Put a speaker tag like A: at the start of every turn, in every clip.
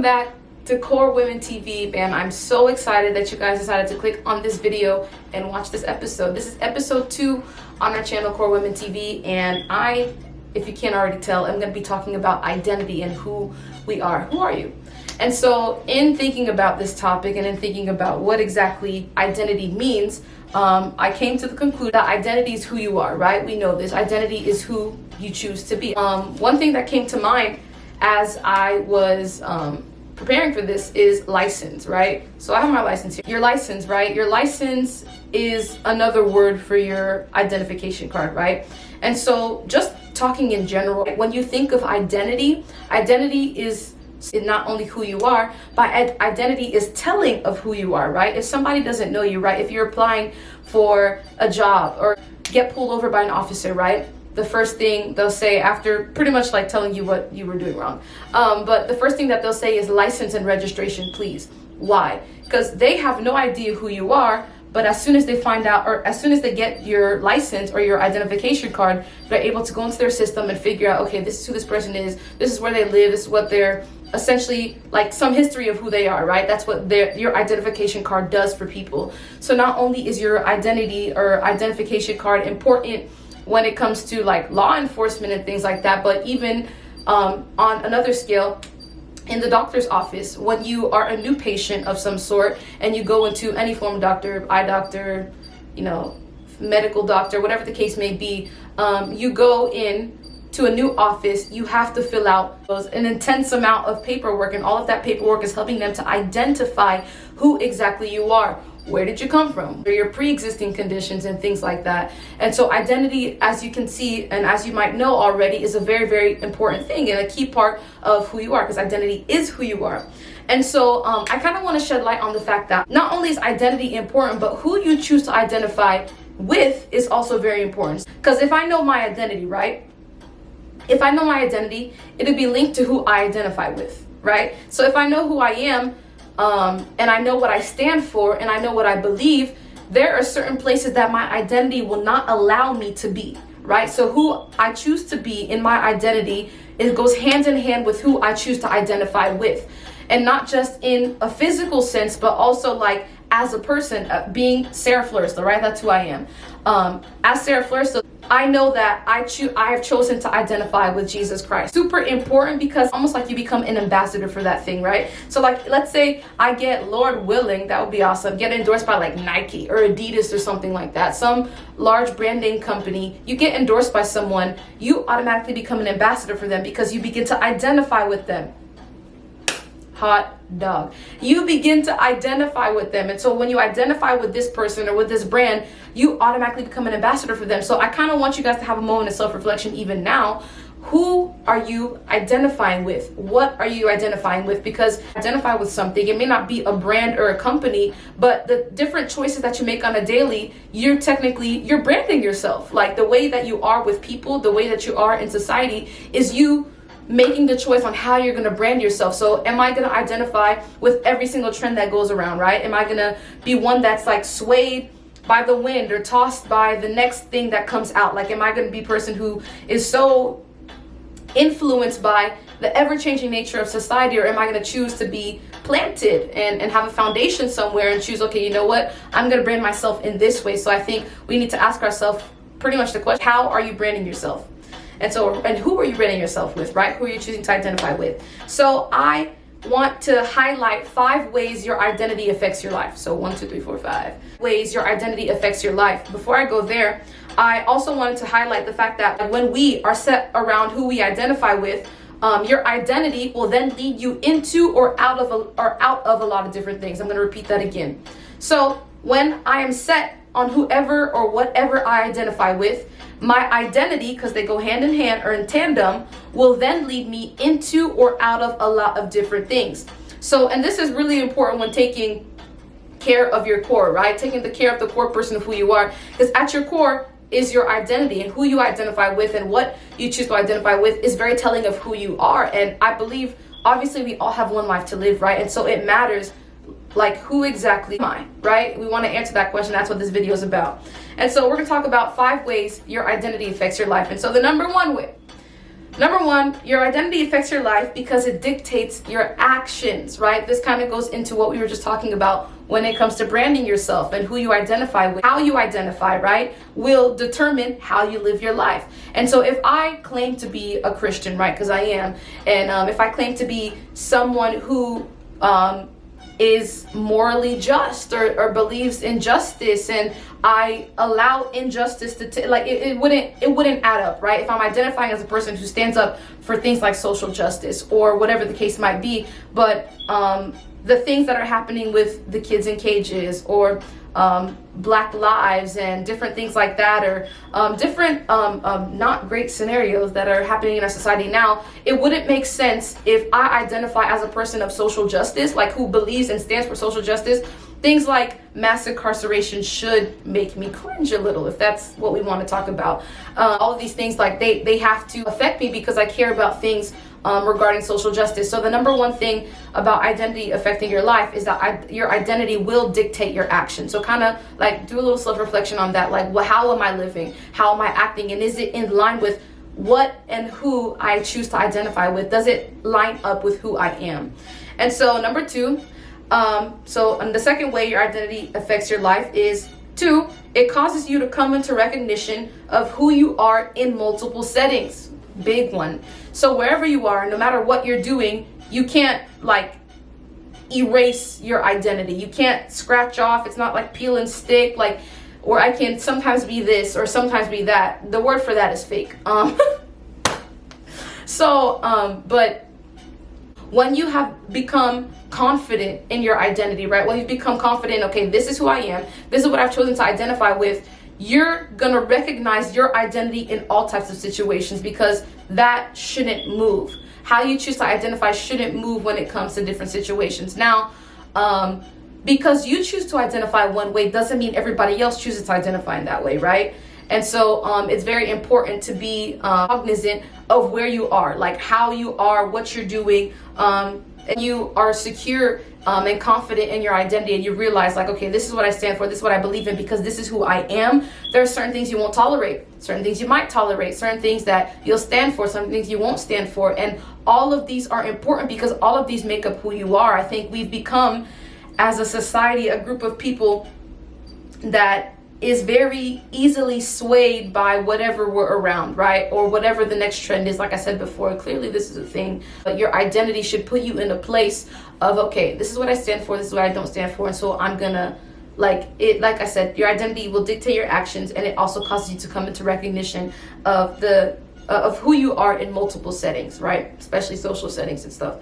A: back to COREWomen TV, and I'm so excited that you guys decided to click on this video and watch this episode. This is episode 2 on our channel COREWomen TV, and if you can't already tell, I'm going to be talking about identity and who we are. Who are you? And so in thinking about this topic and in thinking about what exactly identity means, I came to the conclusion that identity is who you are, right? We know this. Identity is who you choose to be. One thing that came to mind as I was preparing for this is license, right? So I have my license here. Your license, right? Your license is another word for your identification card, right? And so just talking in general, when you think of identity, identity is not only who you are, but identity is telling of who you are, right? If somebody doesn't know you, right? If you're applying for a job or get pulled over by an officer, right? The first thing they'll say after pretty much like telling you what you were doing wrong. But the first thing that they'll say is license and registration, please. Why? Because they have no idea who you are, but as soon as they find out, or as soon as they get your license or your identification card, they're able to go into their system and figure out, okay, this is who this person is, this is where they live, this is what they're essentially, like some history of who they are, right? That's what your identification card does for people. So not only is your identity or identification card important when it comes to like law enforcement and things like that, but even on another scale, in the doctor's office, when you are a new patient of some sort and you go into any form of doctor, eye doctor, medical doctor, whatever the case may be, you go in to a new office, you have to fill out an intense amount of paperwork, and all of that paperwork is helping them to identify who exactly you are. Where did you come from? Or your pre-existing conditions and things like that. And so identity, as you can see, and as you might know already, is a very, very important thing and a key part of who you are, because identity is who you are. And so I kind of want to shed light on the fact that not only is identity important, but who you choose to identify with is also very important. Because if I know my identity, right? If I know my identity, it'll be linked to who I identify with, right? So if I know who I am, and I know what I stand for, and I know what I believe, there are certain places that my identity will not allow me to be, right? So who I choose to be in my identity, it goes hand in hand with who I choose to identify with. And not just in a physical sense, but also like as a person, being Sarah Fleurestil, right? That's who I am. As Sarah Fleurestil, I know that I have chosen to identify with Jesus Christ. Super important, because almost like you become an ambassador for that thing, right? So like, let's say I get, Lord willing, that would be awesome, get endorsed by like Nike or Adidas or something like that, some large brand name company. You get endorsed by someone, you automatically become an ambassador for them because you begin to identify with them. Hot dog. You begin to identify with them. And so when you identify with this person or with this brand, you automatically become an ambassador for them. So I kind of want you guys to have a moment of self-reflection even now. Who are you identifying with? What are you identifying with? Because identify with something, it may not be a brand or a company, but the different choices that you make on a daily, you're branding yourself. Like the way that you are with people, the way that you are in society is you making the choice on how you're going to brand yourself. So am I going to identify with every single trend that goes around, right? Am I going to be one that's like swayed by the wind or tossed by the next thing that comes out? Like, am I going to be a person who is so influenced by the ever-changing nature of society, or am I going to choose to be planted and have a foundation somewhere and choose, okay, you know what? I'm going to brand myself in this way. So I think we need to ask ourselves pretty much the question, how are you branding yourself? And who are you branding yourself with, right? Who are you choosing to identify with? So I want to highlight 5 ways your identity affects your life. So 1, 2, 3, 4, 5 ways your identity affects your life. Before I go there, I also wanted to highlight the fact that when we are set around who we identify with, your identity will then lead you into or out of a lot of different things. I'm going to repeat that again. So when I am set on whoever or whatever I identify with, my identity, because they go hand in hand or in tandem, will then lead me into or out of a lot of different things. So, and this is really important when taking care of your core, right? Taking the care of the core person of who you are, because at your core is your identity, and who you identify with and what you choose to identify with is very telling of who you are. And I believe, obviously, we all have one life to live, right? And so it matters, like, who exactly am I, right? We want to answer that question. That's what this video is about. And so we're going to talk about 5 ways your identity affects your life. And so the number 1 way Number one, your identity affects your life because it dictates your actions, right? This kind of goes into what we were just talking about when it comes to branding yourself, and who you identify with. How you identify, right, will determine how you live your life. And so if I claim to be a Christian, right, because I am, and if I claim to be someone who is morally just, or believes in justice, and I allow injustice to it wouldn't add up, right? If I'm identifying as a person who stands up for things like social justice or whatever the case might be, but the things that are happening with the kids in cages, or Black lives and different things like that, or different not great scenarios that are happening in our society now, it wouldn't make sense if I identify as a person of social justice, like who believes and stands for social justice. Things like mass incarceration should make me cringe a little, if that's what we want to talk about. All of these things, like they have to affect me because I care about things regarding social justice. So the number one thing about identity affecting your life is that your identity will dictate your action. So kind of like do a little self-reflection on that. Like, well, how am I living? How am I acting? And is it in line with what and who I choose to identify with? Does it line up with who I am? And so number two, and the second way your identity affects your life is, two, it causes you to come into recognition of who you are in multiple settings. Big one. So wherever you are, no matter what you're doing, you can't like erase your identity. You can't scratch off. It's not like peel and stick, like, or I can sometimes be this or sometimes be that. The word for that is fake. But when you have become confident in your identity, right? When you've become confident, okay, this is who I am, this is what I've chosen to identify with, you're gonna recognize your identity in all types of situations, because that shouldn't move. How you choose to identify shouldn't move when it comes to different situations. Now, because you choose to identify one way doesn't mean everybody else chooses to identify in that way, right? And so it's very important to be cognizant of where you are, like how you are, what you're doing, and you are secure and confident in your identity, and you realize like, okay, this is what I stand for, this is what I believe in, because this is who I am. There are certain things you won't tolerate, certain things you might tolerate, certain things that you'll stand for, certain things you won't stand for. And all of these are important because all of these make up who you are. I think we've become, as a society, a group of people that is very easily swayed by whatever we're around, right? Or whatever the next trend is. Like I said before, clearly this is a thing, but your identity should put you in a place of, okay, this is what I stand for, this is what I don't stand for. And so I'm gonna, like I said, your identity will dictate your actions, and it also causes you to come into recognition of of who you are in multiple settings, right? Especially social settings and stuff.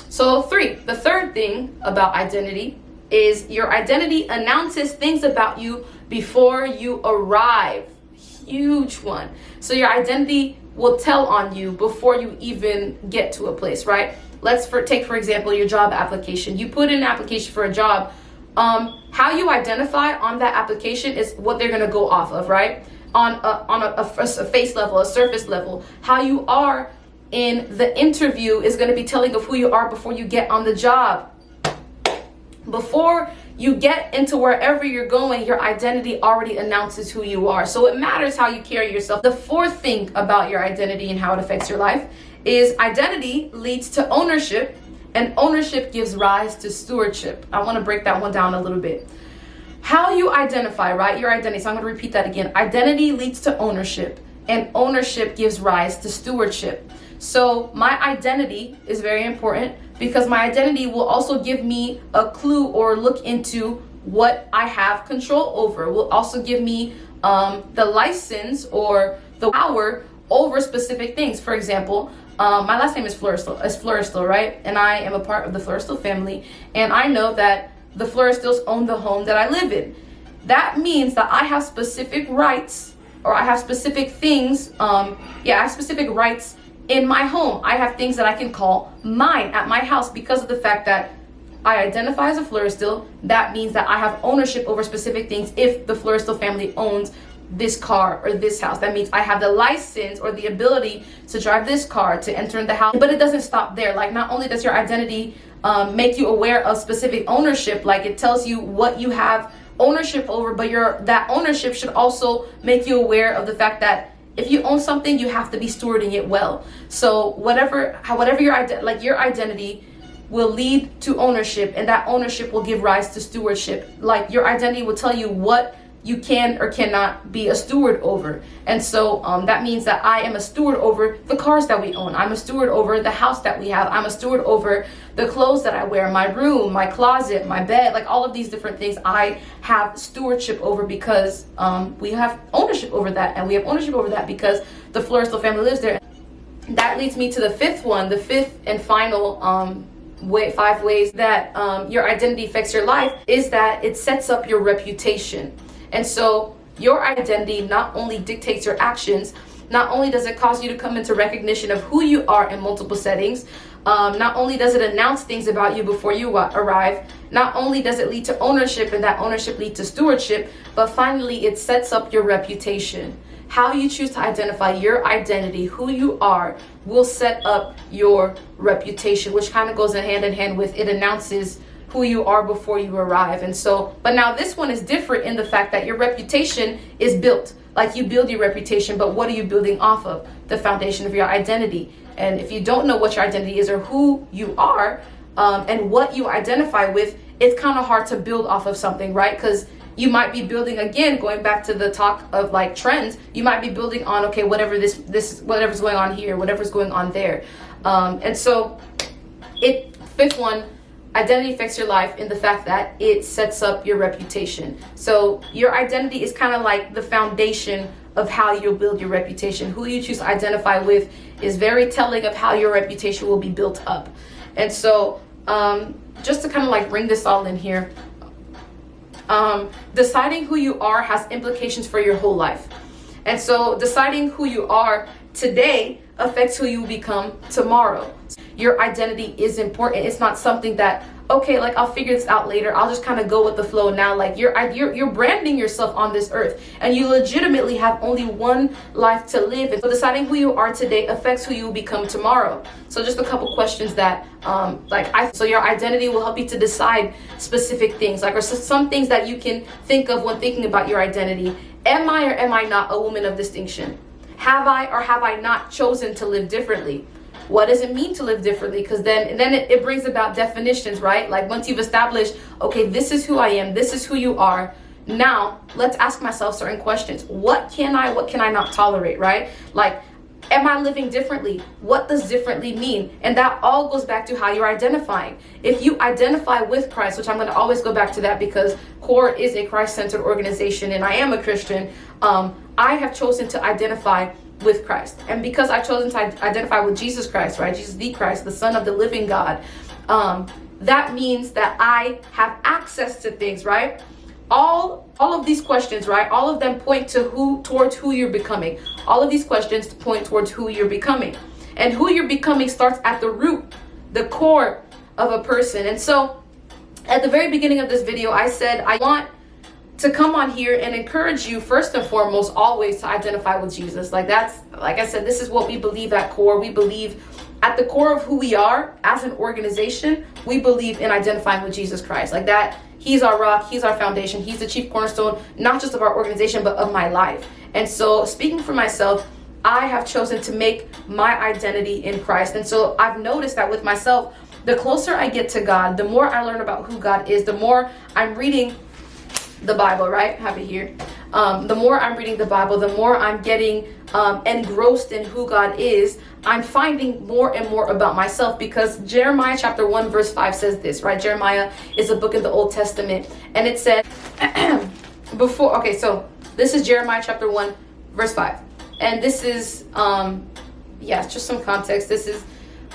A: So the third thing about identity is your identity announces things about you before you arrive. Huge one. So your identity will tell on you before you even get to a place, right? Take for example your job application. You put in an application for a job. How you identify on that application is what they're gonna go off of, right? On a face level, a surface level. How you are in the interview is gonna be telling of who you are before you get on the job. Before you get into wherever you're going, your identity already announces who you are. So it matters how you carry yourself. The fourth thing about your identity and how it affects your life is identity leads to ownership, and ownership gives rise to stewardship. I want to break that one down a little bit. How you identify, right? Your identity. So I'm going to repeat that again. Identity leads to ownership, and ownership gives rise to stewardship. So my identity is very important, because my identity will also give me a clue or look into what I have control over. It will also give me the license or the power over specific things. For example, my last name is Fleurestil, right? And I am a part of the Fleurestil family, and I know that the Fleurestils own the home that I live in. That means that I have specific rights, or I have specific things. I have specific rights in my home. I have things that I can call mine at my house because of the fact that I identify as a Fleurestil. That means that I have ownership over specific things. If the Fleurestil family owns this car or this house, that means I have the license or the ability to drive this car, to enter in the house. But it doesn't stop there. Like, not only does your identity make you aware of specific ownership, like it tells you what you have ownership over, but that ownership should also make you aware of the fact that if you own something, you have to be stewarding it well. So whatever your identity will lead to ownership, and that ownership will give rise to stewardship. Like your identity will tell you what you can or cannot be a steward over. And so that means that I am a steward over the cars that we own. I'm a steward over the house that we have. I'm a steward over the clothes that I wear, my room, my closet, my bed, like all of these different things I have stewardship over, because we have ownership over that. And we have ownership over that because the Fleurestil family lives there. That leads me to the fifth and final 5 ways that your identity affects your life, is that it sets up your reputation. And so your identity not only dictates your actions, not only does it cause you to come into recognition of who you are in multiple settings, not only does it announce things about you before you arrive, not only does it lead to ownership, and that ownership leads to stewardship, but finally it sets up your reputation. How you choose to identify your identity, who you are, will set up your reputation, which kind of goes hand in hand with it announces who you are before you arrive. And so, but now this one is different in the fact that your reputation is built. Like you build your reputation, but what are you building off of? The foundation of your identity. And if you don't know what your identity is or who you are, and what you identify with, it's kind of hard to build off of something, right? Because you might be building, again, going back to the talk of like trends, you might be building on, okay, whatever's going on here, whatever's going on there. And so fifth one, identity affects your life in the fact that it sets up your reputation. So your identity is kind of like the foundation of how you'll build your reputation. Who you choose to identify with is very telling of how your reputation will be built up. And so just to kind of like bring this all in here, deciding who you are has implications for your whole life. And so deciding who you are today affects who you will become tomorrow. Your identity is important. It's not something that, okay, like I'll figure this out later. I'll just kind of go with the flow now. Like you're branding yourself on this earth, and you legitimately have only one life to live. And so deciding who you are today affects who you will become tomorrow. So just a couple questions that so your identity will help you to decide specific things, like, or some things that you can think of when thinking about your identity. Am I or am I not a woman of distinction? Have I or have I not chosen to live differently? What does it mean to live differently? Because then it brings about definitions, right? Like once you've established, okay, this is who I am, this is who you are. Now let's ask myself certain questions. What can I not tolerate, right? Like, am I living differently? What does differently mean? And that all goes back to how you're identifying. If you identify with Christ, which I'm going to always go back to that because CORE is a Christ-centered organization and I am a Christian, I have chosen to identify with Christ. And because I've chosen to identify with Jesus Christ, right? Jesus the Christ, the Son of the living God, that means that I have access to things, right? All of these questions, right? All of them point towards who you're becoming. All of these questions point towards who you're becoming. And who you're becoming starts at the root, the core of a person. And so at the very beginning of this video, I said I want to come on here and encourage you first and foremost always to identify with Jesus. Like I said, this is what we believe at CORE. We believe at the core of who we are as an organization, we believe in identifying with Jesus Christ. Like that, he's our rock, he's our foundation, he's the chief cornerstone, not just of our organization, but of my life. And so speaking for myself, I have chosen to make my identity in Christ. And so I've noticed that with myself, the closer I get to God, the more I learn about who God is, the more I'm reading the Bible, right? Have it here. The more I'm reading the Bible, the more I'm getting engrossed in who God is, I'm finding more and more about myself, because Jeremiah chapter 1 verse 5 says this, right? Jeremiah is a book in the Old Testament, and it said so this is Jeremiah chapter 1 verse 5, and this is just some context. This is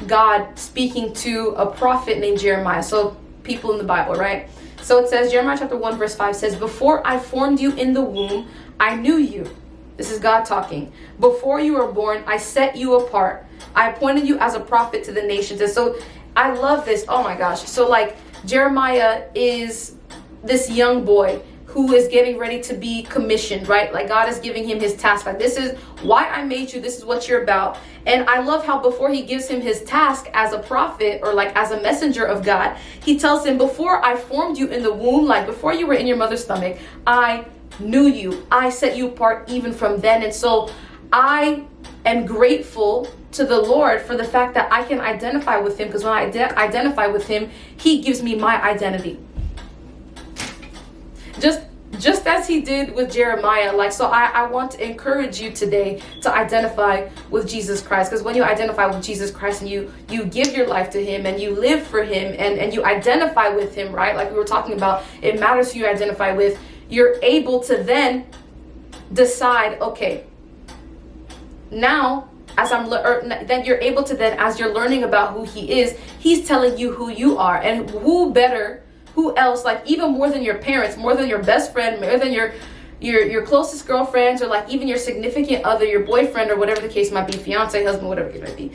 A: God speaking to a prophet named Jeremiah, so people in the Bible, right? So it says, Jeremiah chapter 1 verse 5 says, "Before I formed you in the womb, I knew you." This is God talking. "Before you were born, I set you apart. I appointed you as a prophet to the nations." And so I love this. Oh my gosh. So like Jeremiah is this young boy who is getting ready to be commissioned, right? Like God is giving him his task. Like, this is why I made you. This is what you're about. And I love how before he gives him his task as a prophet or like as a messenger of God, he tells him, before I formed you in the womb, like before you were in your mother's stomach, I knew you. I set you apart even from then. And so I am grateful to the Lord for the fact that I can identify with him, because when I identify with him, he gives me my identity. Just as he did with Jeremiah. Like, so I want to encourage you today to identify with Jesus Christ, because when you identify with Jesus Christ and you give your life to him and you live for him and you identify with him, right? Like we were talking about, it matters who you identify with. You're able to then decide, okay, now then you're able to then, as you're learning about who he is, he's telling you who you are. And who else, like even more than your parents, more than your best friend, more than your closest girlfriends, or like even your significant other, your boyfriend, or whatever the case might be, fiance, husband, whatever it might be,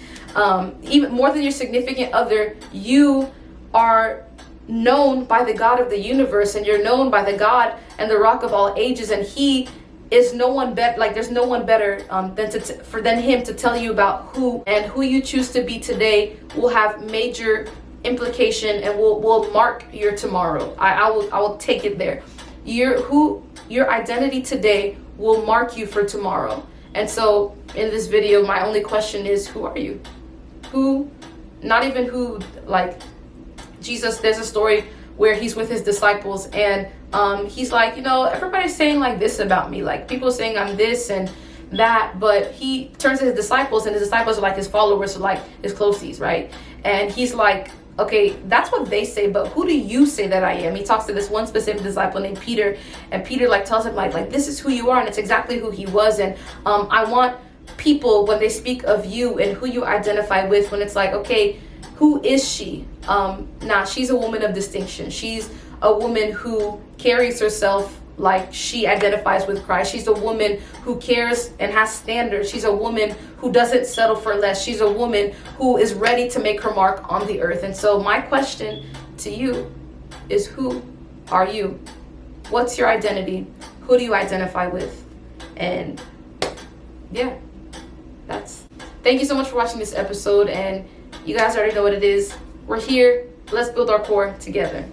A: even more than your significant other, you are known by the God of the universe, and you're known by the God and the Rock of all ages, and he is no one better. Like there's no one better than him to tell you about who you choose to be today will have major implication and will mark your tomorrow. I will take it there. Your identity today will mark you for tomorrow. And so in this video, my only question is, who are you? Not even who, like Jesus, there's a story where he's with his disciples and he's like, everybody's saying like this about me, like people are saying I'm this and that, but he turns to his disciples, and his disciples are like his followers, so like his closeies, right? And he's like, okay, that's what they say, but who do you say that I am? He talks to this one specific disciple named Peter, and Peter like tells him like this is who you are, and it's exactly who he was. And I want people, when they speak of you and who you identify with, when it's like, okay, who is she? She's a woman of distinction. She's a woman who carries herself like she identifies with Christ. She's a woman who cares and has standards. She's a woman who doesn't settle for less. She's a woman who is ready to make her mark on the earth. And so my question to you is, who are you? What's your identity? Who do you identify with? And yeah, thank you so much for watching this episode. And you guys already know what it is. We're here. Let's build our core together.